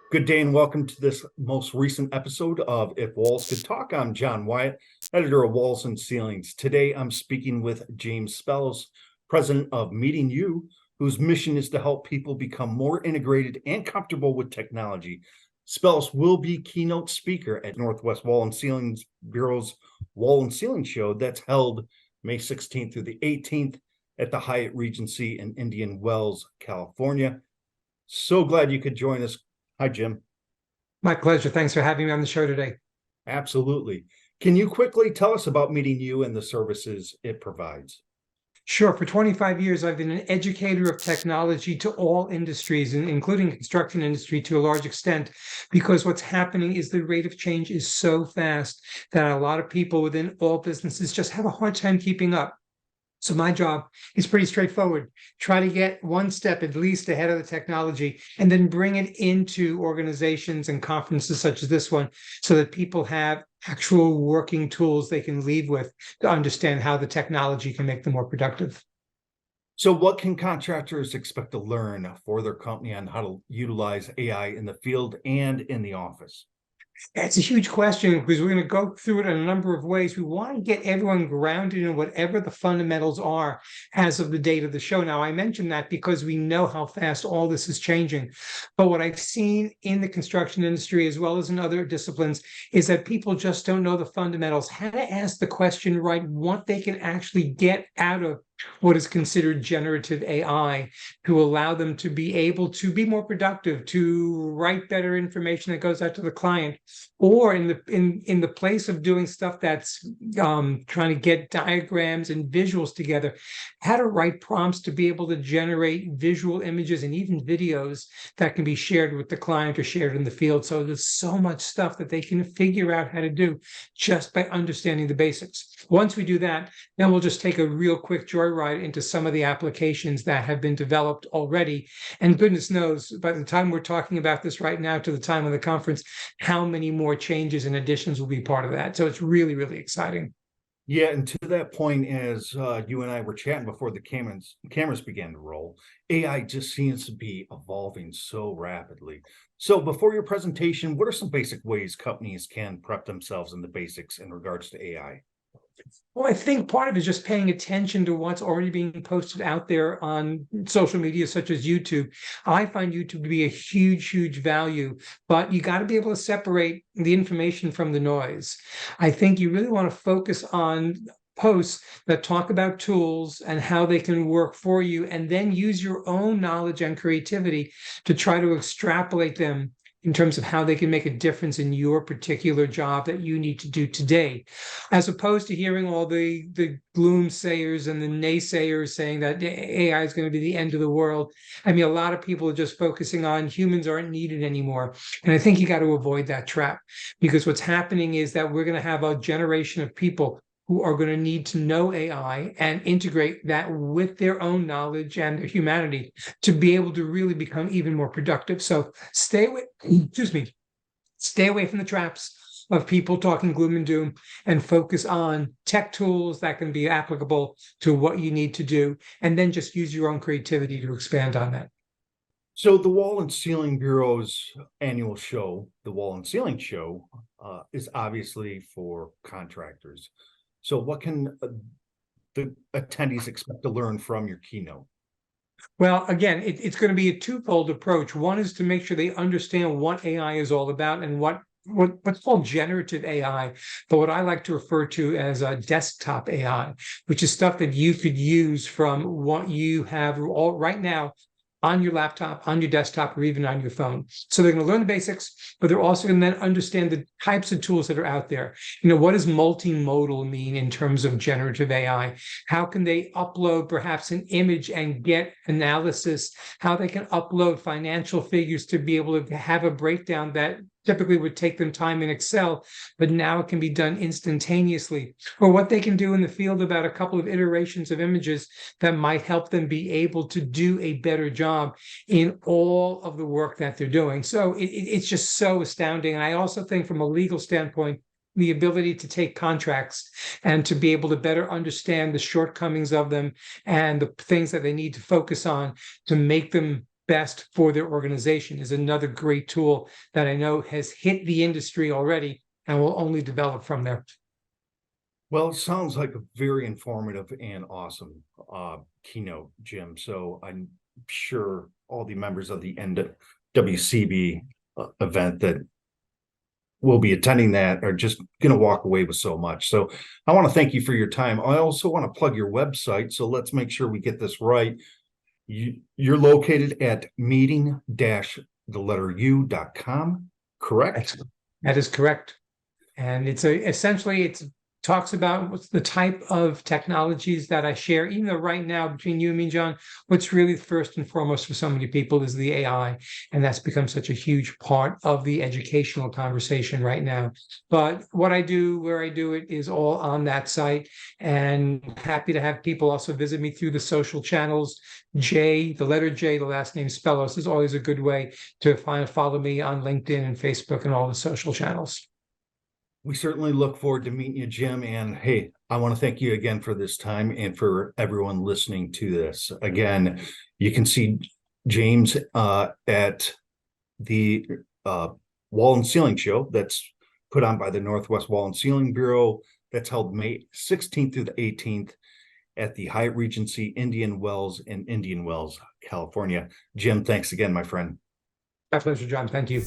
Good day and welcome to this most recent episode of If Walls Could Talk. I'm John Wyatt, editor of Walls and Ceilings. Today I'm speaking with James Spells, president of Meeting You, whose mission is to help people become more integrated and comfortable with technology. Spells will be keynote speaker at Northwest Wall and Ceilings Bureau's Wall and Ceiling Show that's held May 16th through the 18th at the Hyatt Regency in Indian Wells, California. So glad you could join us. Hi, Jim. My pleasure. Thanks for having me on the show today. Absolutely. Can you quickly tell us about Meeting You and the services it provides? Sure. For 25 years, I've been an educator of technology to all industries, including construction industry to a large extent, because what's happening is the rate of change is so fast that a lot of people within all businesses just have a hard time keeping up. So my job is pretty straightforward. Try to get one step at least ahead of the technology and then bring it into organizations and conferences such as this one so that people have actual working tools they can leave with to understand how the technology can make them more productive. So what can contractors expect to learn for their company on how to utilize AI in the field and in the office? It's a huge question because we're going to go through it in a number of ways. We want to get everyone grounded in whatever the fundamentals are as of the date of the show. Now, I mentioned that because we know how fast all this is changing. But what I've seen in the construction industry, as well as in other disciplines, is that people just don't know the fundamentals, how to ask the question right, what they can actually get out of what is considered generative AI to allow them to be able to be more productive, to write better information that goes out to the client, or in the place of doing stuff that's trying to get diagrams and visuals together, how to write prompts to be able to generate visual images and even videos that can be shared with the client or shared in the field. So there's so much stuff that they can figure out how to do just by understanding the basics. Once we do that, then we'll just take a real quick joyride into some of the applications that have been developed already. And goodness knows, by the time we're talking about this right now to the time of the conference, how many more changes and additions will be part of that. So it's really, really exciting. Yeah, and to that point, as you and I were chatting before the cameras began to roll, AI just seems to be evolving so rapidly. So before your presentation, what are some basic ways companies can prep themselves in the basics in regards to AI? Well, I think part of it is just paying attention to what's already being posted out there on social media, such as YouTube. I find YouTube to be a huge, huge value, but you got to be able to separate the information from the noise. I think you really want to focus on posts that talk about tools and how they can work for you, and then use your own knowledge and creativity to try to extrapolate them in terms of how they can make a difference in your particular job that you need to do today, as opposed to hearing all the gloomsayers and the naysayers saying that AI is going to be the end of the world. I mean, a lot of people are just focusing on humans aren't needed anymore. And I think you got to avoid that trap, because what's happening is that we're going to have a generation of people who are going to need to know AI and integrate that with their own knowledge and their humanity to be able to really become even more productive. So stay away, stay away from the traps of people talking gloom and doom, and focus on tech tools that can be applicable to what you need to do, and then just use your own creativity to expand on that. So the Wall and Ceiling Bureau's annual show, the Wall and Ceiling Show, is obviously for contractors. So what can the attendees expect to learn from your keynote? Well, again, it's going to be a twofold approach. One is to make sure they understand what AI is all about and what's called generative AI, but what I like to refer to as a desktop AI, which is stuff that you could use from what you have all right now on your laptop, on your desktop, or even on your phone. So they're going to learn the basics, but they're also going to then understand the types of tools that are out there. You know, what does multimodal mean in terms of generative AI? How can they upload perhaps an image and get analysis? How they can upload financial figures to be able to have a breakdown that typically would take them time in Excel, but now it can be done instantaneously, or what they can do in the field about a couple of iterations of images that might help them be able to do a better job in all of the work that they're doing. So it's just so astounding. And I also think from a legal standpoint, the ability to take contracts and to be able to better understand the shortcomings of them and the things that they need to focus on to make them best for their organization is another great tool that I know has hit the industry already and will only develop from there. Well, it sounds like a very informative and awesome keynote, Jim. So I'm sure all the members of the NWCB event that will be attending that are just going to walk away with so much. So I want to thank you for your time. I also want to plug your website. So let's make sure we get this right. You're located at meeting-u.com, correct? That is correct. And it's essentially it's talks about what's the type of technologies that I share, even though right now between you and me, John, what's really first and foremost for so many people is the AI. And that's become such a huge part of the educational conversation right now. But what I do, where I do it is all on that site, and happy to have people also visit me through the social channels. J, the letter J, the last name Spellos is always a good way to follow me on LinkedIn and Facebook and all the social channels. We certainly look forward to meeting you, Jim. And hey, I want to thank you again for this time and for everyone listening to this. Again, you can see James at the Wall and Ceiling Show that's put on by the Northwest Wall and Ceiling Bureau. That's held May 16th through the 18th at the Hyatt Regency Indian Wells in Indian Wells, California. Jim, thanks again, my friend. My pleasure, John. Thank you.